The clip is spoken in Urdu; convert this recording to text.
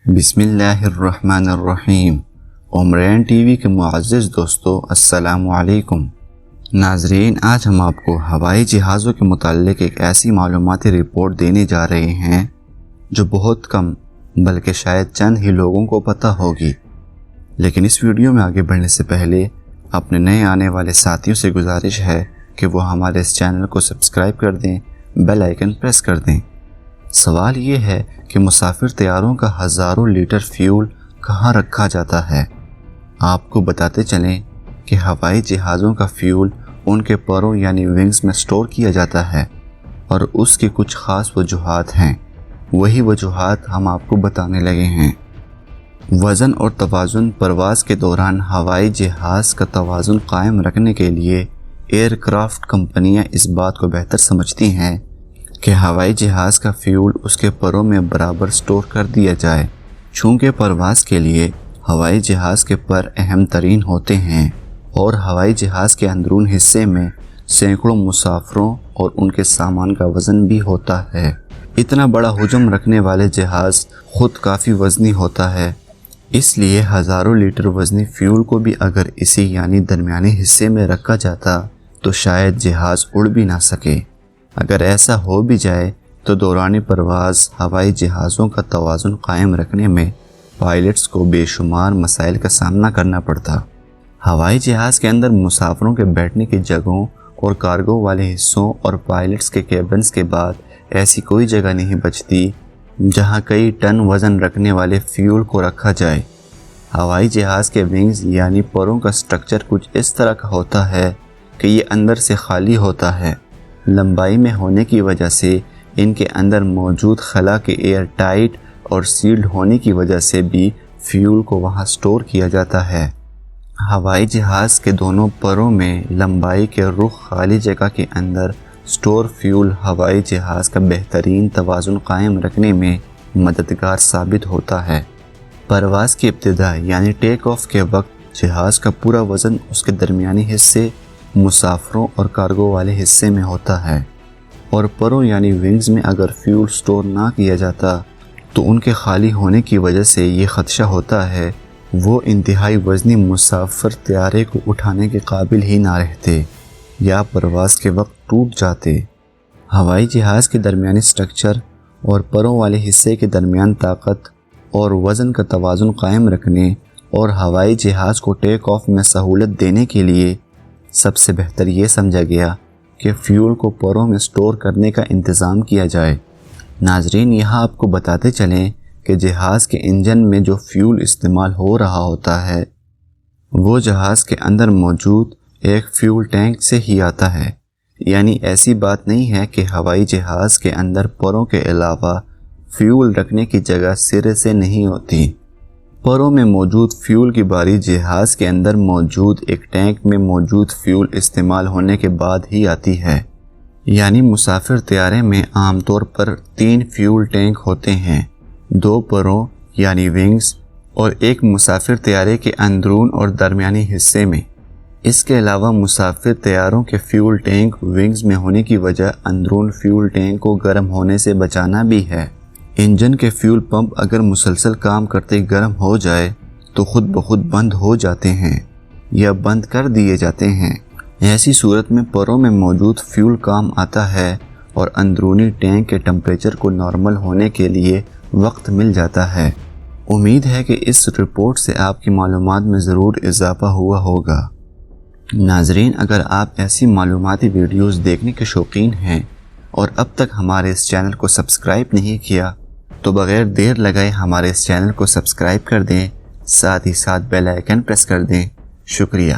بسم اللہ الرحمن الرحیم۔ عمرین ٹی وی کے معزز دوستو السلام علیکم۔ ناظرین، آج ہم آپ کو ہوائی جہازوں کے متعلق ایک ایسی معلوماتی رپورٹ دینے جا رہے ہیں جو بہت کم بلکہ شاید چند ہی لوگوں کو پتہ ہوگی۔ لیکن اس ویڈیو میں آگے بڑھنے سے پہلے اپنے نئے آنے والے ساتھیوں سے گزارش ہے کہ وہ ہمارے اس چینل کو سبسکرائب کر دیں، بیل آئیکن پریس کر دیں۔ سوال یہ ہے کہ مسافر طیاروں کا ہزاروں لیٹر فیول کہاں رکھا جاتا ہے؟ آپ کو بتاتے چلیں کہ ہوائی جہازوں کا فیول ان کے پروں یعنی ونگز میں سٹور کیا جاتا ہے، اور اس کی کچھ خاص وجوہات ہیں۔ وہی وجوہات ہم آپ کو بتانے لگے ہیں۔ وزن اور توازن۔ پرواز کے دوران ہوائی جہاز کا توازن قائم رکھنے کے لیے ایئر کرافٹ کمپنیاں اس بات کو بہتر سمجھتی ہیں کہ ہوائی جہاز کا فیول اس کے پروں میں برابر سٹور کر دیا جائے۔ چونکہ پرواز کے لیے ہوائی جہاز کے پر اہم ترین ہوتے ہیں اور ہوائی جہاز کے اندرون حصے میں سینکڑوں مسافروں اور ان کے سامان کا وزن بھی ہوتا ہے۔ اتنا بڑا حجم رکھنے والے جہاز خود کافی وزنی ہوتا ہے، اس لیے ہزاروں لیٹر وزنی فیول کو بھی اگر اسی یعنی درمیانی حصے میں رکھا جاتا تو شاید جہاز اڑ بھی نہ سکے۔ اگر ایسا ہو بھی جائے تو دوران پرواز ہوائی جہازوں کا توازن قائم رکھنے میں پائلٹس کو بے شمار مسائل کا سامنا کرنا پڑتا۔ ہوائی جہاز کے اندر مسافروں کے بیٹھنے کی جگہوں اور کارگو والے حصوں اور پائلٹس کے کیبنز کے بعد ایسی کوئی جگہ نہیں بچتی جہاں کئی ٹن وزن رکھنے والے فیول کو رکھا جائے۔ ہوائی جہاز کے ونگز یعنی پروں کا سٹرکچر کچھ اس طرح کا ہوتا ہے کہ یہ اندر سے خالی ہوتا ہے۔ لمبائی میں ہونے کی وجہ سے ان کے اندر موجود خلا کے ایئر ٹائٹ اور سیلڈ ہونے کی وجہ سے بھی فیول کو وہاں سٹور کیا جاتا ہے۔ ہوائی جہاز کے دونوں پروں میں لمبائی کے رخ خالی جگہ کے اندر سٹور فیول ہوائی جہاز کا بہترین توازن قائم رکھنے میں مددگار ثابت ہوتا ہے۔ پرواز کی ابتدا یعنی ٹیک آف کے وقت جہاز کا پورا وزن اس کے درمیانی حصے، مسافروں اور کارگو والے حصے میں ہوتا ہے، اور پروں یعنی ونگز میں اگر فیول سٹور نہ کیا جاتا تو ان کے خالی ہونے کی وجہ سے یہ خدشہ ہوتا ہے وہ انتہائی وزنی مسافر طیارے کو اٹھانے کے قابل ہی نہ رہتے یا پرواز کے وقت ٹوٹ جاتے۔ ہوائی جہاز کے درمیانی سٹرکچر اور پروں والے حصے کے درمیان طاقت اور وزن کا توازن قائم رکھنے اور ہوائی جہاز کو ٹیک آف میں سہولت دینے کے لیے سب سے بہتر یہ سمجھا گیا کہ فیول کو پروں میں سٹور کرنے کا انتظام کیا جائے۔ ناظرین، یہاں آپ کو بتاتے چلیں کہ جہاز کے انجن میں جو فیول استعمال ہو رہا ہوتا ہے وہ جہاز کے اندر موجود ایک فیول ٹینک سے ہی آتا ہے۔ یعنی ایسی بات نہیں ہے کہ ہوائی جہاز کے اندر پروں کے علاوہ فیول رکھنے کی جگہ سرے سے نہیں ہوتی۔ پروں میں موجود فیول کی باری جہاز کے اندر موجود ایک ٹینک میں موجود فیول استعمال ہونے کے بعد ہی آتی ہے۔ یعنی مسافر طیارے میں عام طور پر 3 فیول ٹینک ہوتے ہیں، 2 پروں یعنی ونگز اور ایک مسافر طیارے کے اندرون اور درمیانی حصے میں۔ اس کے علاوہ مسافر طیاروں کے فیول ٹینک ونگز میں ہونے کی وجہ اندرون فیول ٹینک کو گرم ہونے سے بچانا بھی ہے۔ انجن کے فیول پمپ اگر مسلسل کام کرتے گرم ہو جائے تو خود بخود بند ہو جاتے ہیں یا بند کر دیے جاتے ہیں۔ ایسی صورت میں پروں میں موجود فیول کام آتا ہے اور اندرونی ٹینک کے ٹمپریچر کو نارمل ہونے کے لیے وقت مل جاتا ہے۔ امید ہے کہ اس رپورٹ سے آپ کی معلومات میں ضرور اضافہ ہوا ہوگا۔ ناظرین، اگر آپ ایسی معلوماتی ویڈیوز دیکھنے کے شوقین ہیں اور اب تک ہمارے اس چینل کو سبسکرائب نہیں کیا تو بغیر دیر لگائے ہمارے اس چینل کو سبسکرائب کر دیں، ساتھ ہی ساتھ بیل آئیکن پریس کر دیں۔ شکریہ۔